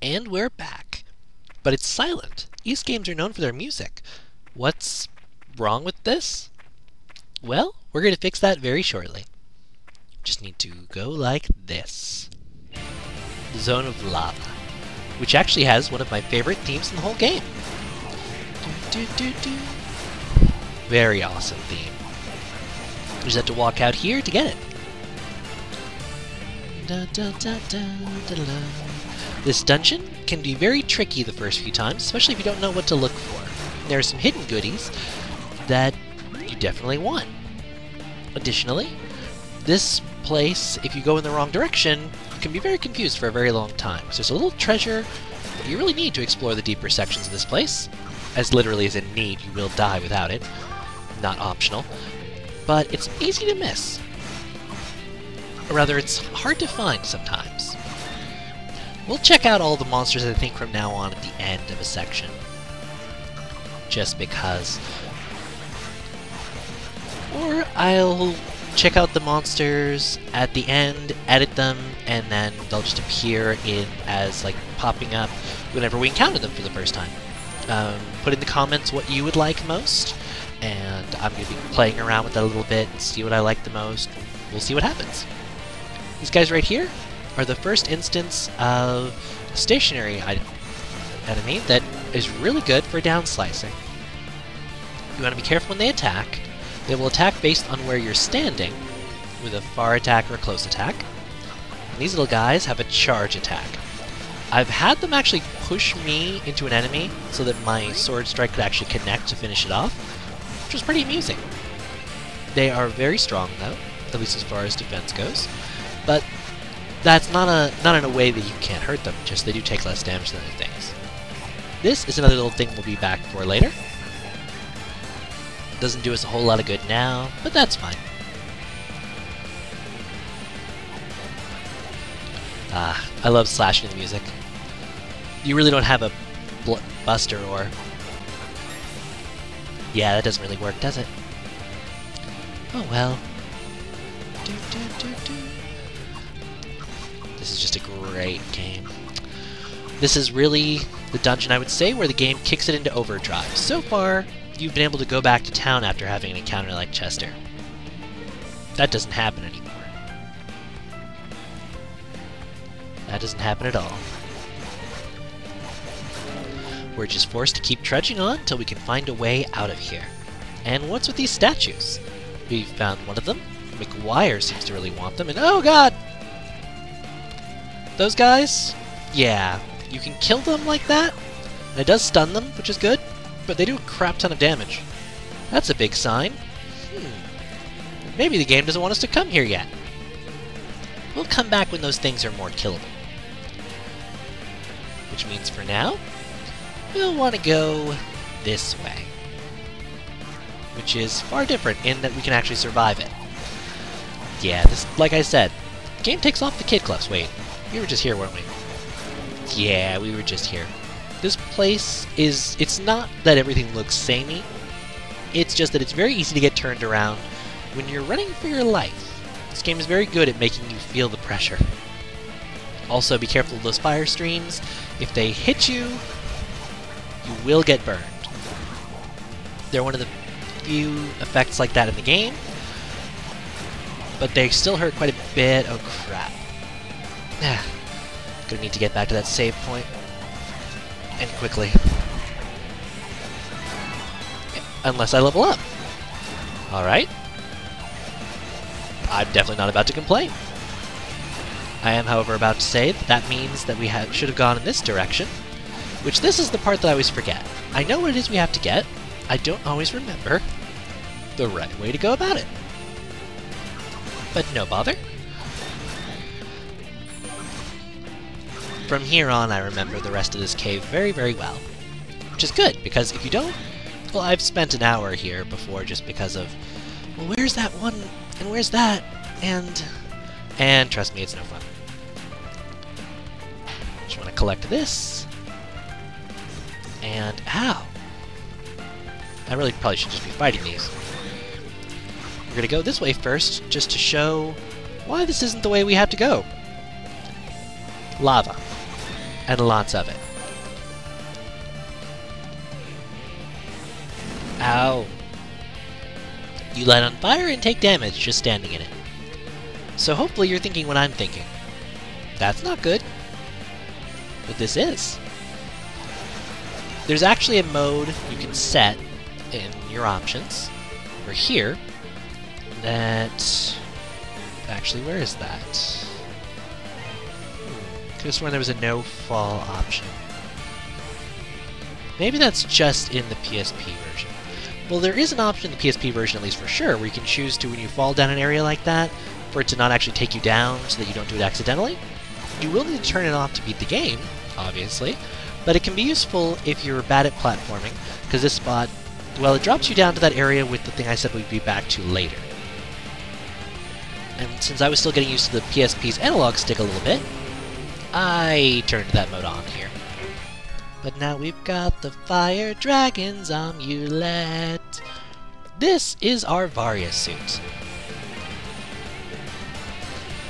And we're back. But it's silent. East games are known for their music. What's wrong with this? Well, we're going to fix that very shortly. Just need to go like this. The Zone of Lava, which actually has one of my favorite themes in the whole game. Very awesome theme. You just have to walk out here to get it. This dungeon can be very tricky the first few times, especially if you don't know what to look for. There are some hidden goodies that you definitely want. Additionally, this place, if you go in the wrong direction, you can be very confused for a very long time. So there's a little treasure that you really need to explore the deeper sections of this place. As literally as in need, you will die without it. Not optional. But it's easy to miss. Or rather, it's hard to find sometimes. We'll check out all the monsters, I think, from now on at the end of a section. Just because. Or I'll check out the monsters at the end, edit them, and then they'll just appear in as, like, popping up whenever we encounter them for the first time. Put in the comments what you would like most, and I'm going to be playing around with that a little bit and see what I like the most. We'll see what happens. These guys right here are the first instance of a stationary enemy that is really good for down slicing. You want to be careful when they attack. They will attack based on where you're standing, with a far attack or a close attack. And these little guys have a charge attack. I've had them actually push me into an enemy so that my sword strike could actually connect to finish it off, which was pretty amusing. They are very strong though, at least as far as defense goes, but that's not in a way that you can't hurt them, just they do take less damage than other things. This is another little thing we'll be back for later. Doesn't do us a whole lot of good now, but that's fine. I love slashing the music. You really don't have a buster or... Yeah, that doesn't really work, does it? Oh well. This is just a great game. This is really the dungeon, I would say, where the game kicks it into overdrive. So far, you've been able to go back to town after having an encounter like Chester. That doesn't happen anymore. That doesn't happen at all. We're just forced to keep trudging on until we can find a way out of here. And what's with these statues? We've found one of them. McGuire seems to really want them, and oh god! Those guys? Yeah, you can kill them like that, and it does stun them, which is good, but they do a crap ton of damage. That's a big sign. Maybe the game doesn't want us to come here yet. We'll come back when those things are more killable. Which means for now, we'll want to go this way. Which is far different in that we can actually survive it. Yeah, this, like I said, the game takes off the kid gloves. Wait, we were just here, weren't we? Yeah, we were just here. This place is, it's not that everything looks samey, it's just that it's very easy to get turned around when you're running for your life. This game is very good at making you feel the pressure. Also, be careful of those fire streams. If they hit you, you will get burned. They're one of the few effects like that in the game, but they still hurt quite a bit. Oh crap. Gonna need to get back to that save point. And quickly. Unless I level up. Alright. I'm definitely not about to complain. I am, however, about to say that means that we should have gone in this direction, which this is the part that I always forget. I know what it is we have to get, I don't always remember the right way to go about it. But no bother. From here on, I remember the rest of this cave very, very well. Which is good, because if you don't, well, I've spent an hour here before just because of, well, where's that one, and where's that, and trust me, it's no fun. Just want to collect this, and ow! I really probably should just be fighting these. We're gonna go this way first, just to show why this isn't the way we have to go. Lava. And lots of it. Ow. You light on fire and take damage just standing in it. So hopefully you're thinking what I'm thinking. That's not good. But this is. There's actually a mode you can set in your options, or here, that... Actually, where is that? Could have sworn there was a no-fall option. Maybe that's just in the PSP version. Well, there is an option in the PSP version, at least for sure, where you can choose to, when you fall down an area like that, for it to not actually take you down so that you don't do it accidentally. You will need to turn it off to beat the game, obviously, but it can be useful if you're bad at platforming, because this spot, well, it drops you down to that area with the thing I said we'd be back to later. And since I was still getting used to the PSP's analog stick a little bit, I turned that mode on here. But now we've got the Fire Dragon's amulet. This is our Varia suit.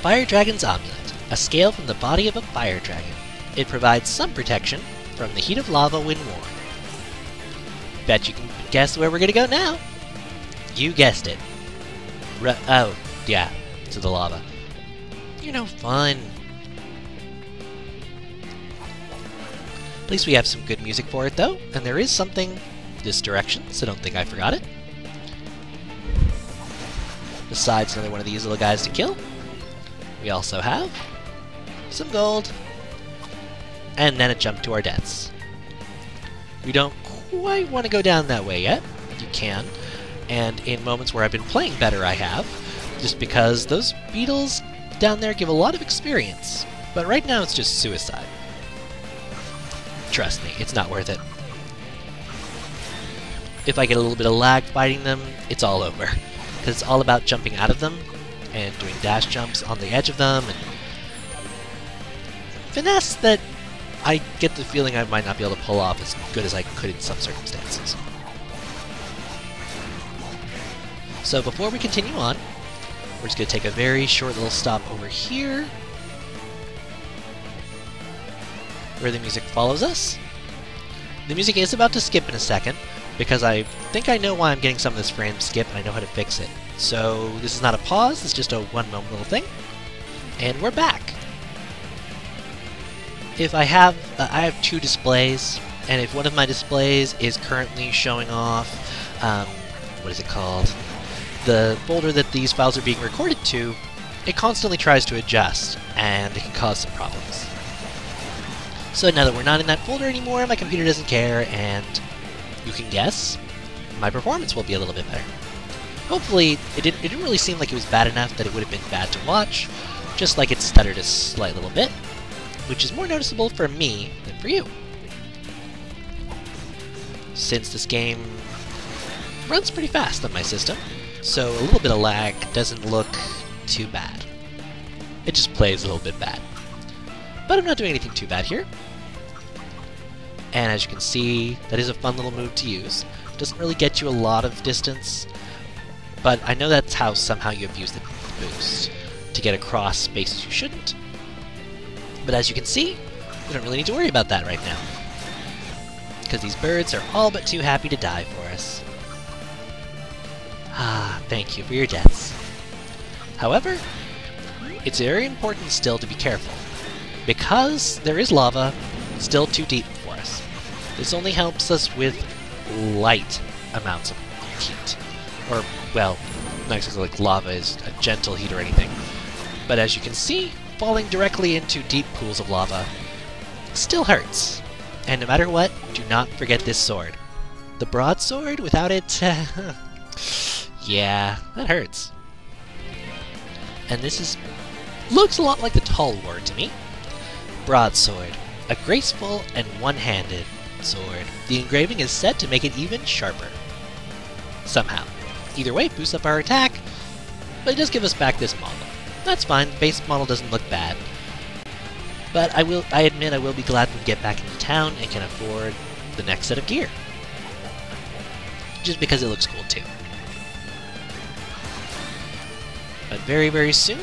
Fire Dragon's amulet, a scale from the body of a fire dragon. It provides some protection from the heat of lava when worn. Bet you can guess where we're gonna go now. You guessed it. Oh, yeah, to the lava. You're no fun. At least we have some good music for it, though, and there is something this direction, so don't think I forgot it. Besides another one of these little guys to kill, we also have some gold, and then a jump to our deaths. We don't quite want to go down that way yet. You can, and in moments where I've been playing better I have, just because those beetles down there give a lot of experience, but right now it's just suicide. Trust me, it's not worth it. If I get a little bit of lag fighting them, it's all over. Because it's all about jumping out of them, and doing dash jumps on the edge of them, and finesse that I get the feeling I might not be able to pull off as good as I could in some circumstances. So before we continue on, we're just going to take a very short little stop over here, where the music follows us. The music is about to skip in a second, because I think I know why I'm getting some of this frame skip, and I know how to fix it. So this is not a pause, it's just a one-moment little thing. And we're back! If I have two displays, and if one of my displays is currently showing off, what is it called? The folder that these files are being recorded to, it constantly tries to adjust, and it can cause some problems. So now that we're not in that folder anymore, my computer doesn't care, and you can guess, my performance will be a little bit better. Hopefully, it didn't really seem like it was bad enough that it would have been bad to watch, just like it stuttered a slight little bit, which is more noticeable for me than for you. Since this game runs pretty fast on my system, so a little bit of lag doesn't look too bad. It just plays a little bit bad. But I'm not doing anything too bad here. And as you can see, that is a fun little move to use. It doesn't really get you a lot of distance, but I know that's how somehow you abuse the boost, to get across spaces you shouldn't. But as you can see, we don't really need to worry about that right now, because these birds are all but too happy to die for us. Ah, thank you for your deaths. However, it's very important still to be careful, because there is lava still too deep for us. This only helps us with light amounts of heat. Or, well, not exactly like lava is a gentle heat or anything. But as you can see, falling directly into deep pools of lava still hurts. And no matter what, do not forget this sword. The broadsword, without it, yeah, that hurts. And this looks a lot like the tall war to me. Broadsword, a graceful and one-handed sword. The engraving is set to make it even sharper. Somehow. Either way, boosts up our attack, but it does give us back this model. That's fine, the base model doesn't look bad. But I admit I will be glad when we get back into town and can afford the next set of gear. Just because it looks cool too. But very, very soon,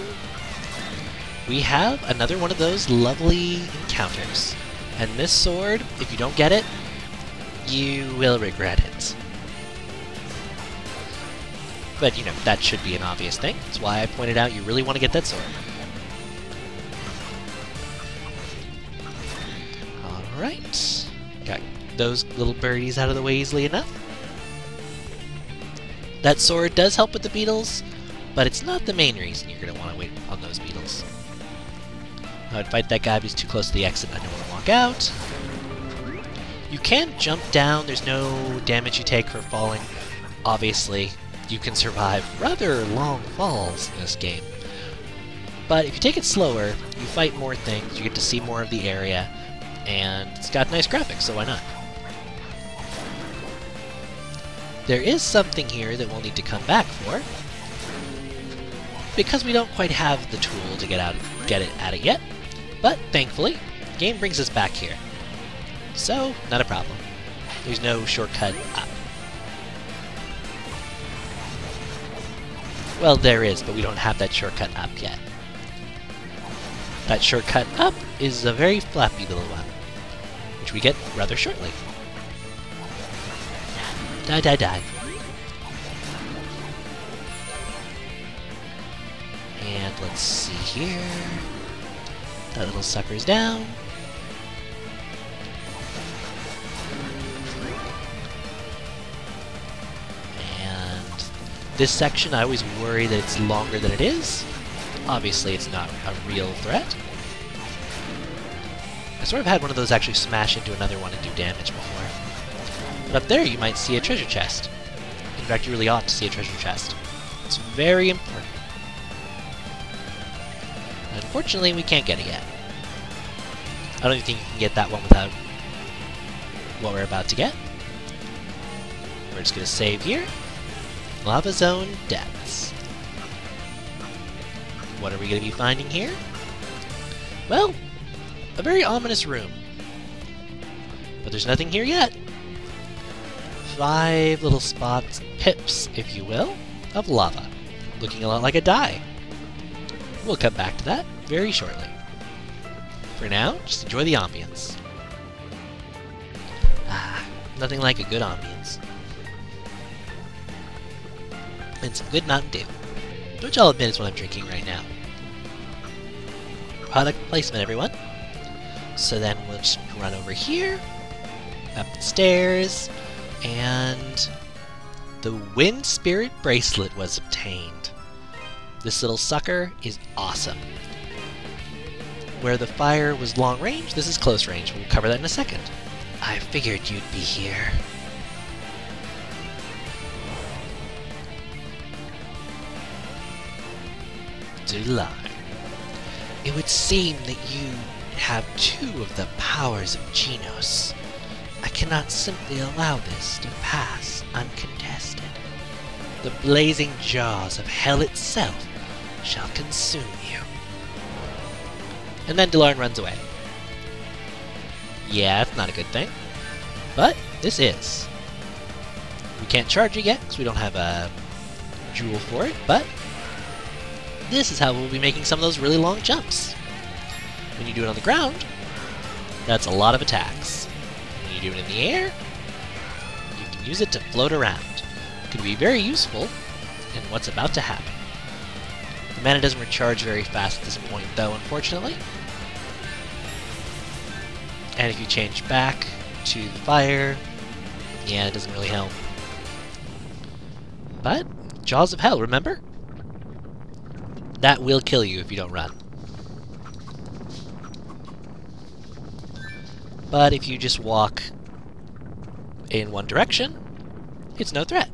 we have another one of those lovely encounters. And this sword, if you don't get it, you will regret it. But, you know, that should be an obvious thing. That's why I pointed out you really want to get that sword. Alright. Got those little birdies out of the way easily enough. That sword does help with the beetles, but it's not the main reason you're going to want to wait on those beetles. I would fight that guy if he's too close to the exit. I don't want to walk out. You can jump down. There's no damage you take for falling. Obviously, you can survive rather long falls in this game. But if you take it slower, you fight more things, you get to see more of the area, and it's got nice graphics, so why not? There is something here that we'll need to come back for, because we don't quite have the tool to get it at it yet. But thankfully, the game brings us back here. So, not a problem. There's no shortcut up. Well, there is, but we don't have that shortcut up yet. That shortcut up is a very flappy little one, which we get rather shortly. Die, die, die. And let's see here. That little sucker's down. And this section, I always worry that it's longer than it is. Obviously, it's not a real threat. I sort of had one of those actually smash into another one and do damage before. But up there, you might see a treasure chest. In fact, you really ought to see a treasure chest. It's very important. Unfortunately, we can't get it yet. I don't even think you can get that one without what we're about to get. We're just going to save here. Lava Zone Depths. What are we going to be finding here? Well, a very ominous room. But there's nothing here yet. 5 little spots, pips, if you will, of lava. Looking a lot like a die. We'll come back to that very shortly. For now, just enjoy the ambience. Ah, nothing like a good ambience. And some good Mountain Dew, which I'll admit is what I'm drinking right now. Product placement, everyone. So then we'll just run over here, up the stairs, and the Wind Spirit Bracelet was obtained. This little sucker is awesome. Where the fire was long range, this is close range. We'll cover that in a second. I figured you'd be here. July. It would seem that you have 2 of the powers of Genos. I cannot simply allow this to pass uncontested. The blazing jaws of hell itself shall consume you. And then Delarn runs away. Yeah, that's not a good thing. But this is. We can't charge it yet because we don't have a jewel for it, but this is how we'll be making some of those really long jumps. When you do it on the ground, that's a lot of attacks. When you do it in the air, you can use it to float around. It can be very useful in what's about to happen. The mana doesn't recharge very fast at this point, though, unfortunately. And if you change back to the fire, yeah, it doesn't really help. But, Jaws of Hell, remember? That will kill you if you don't run. But if you just walk in one direction, it's no threat.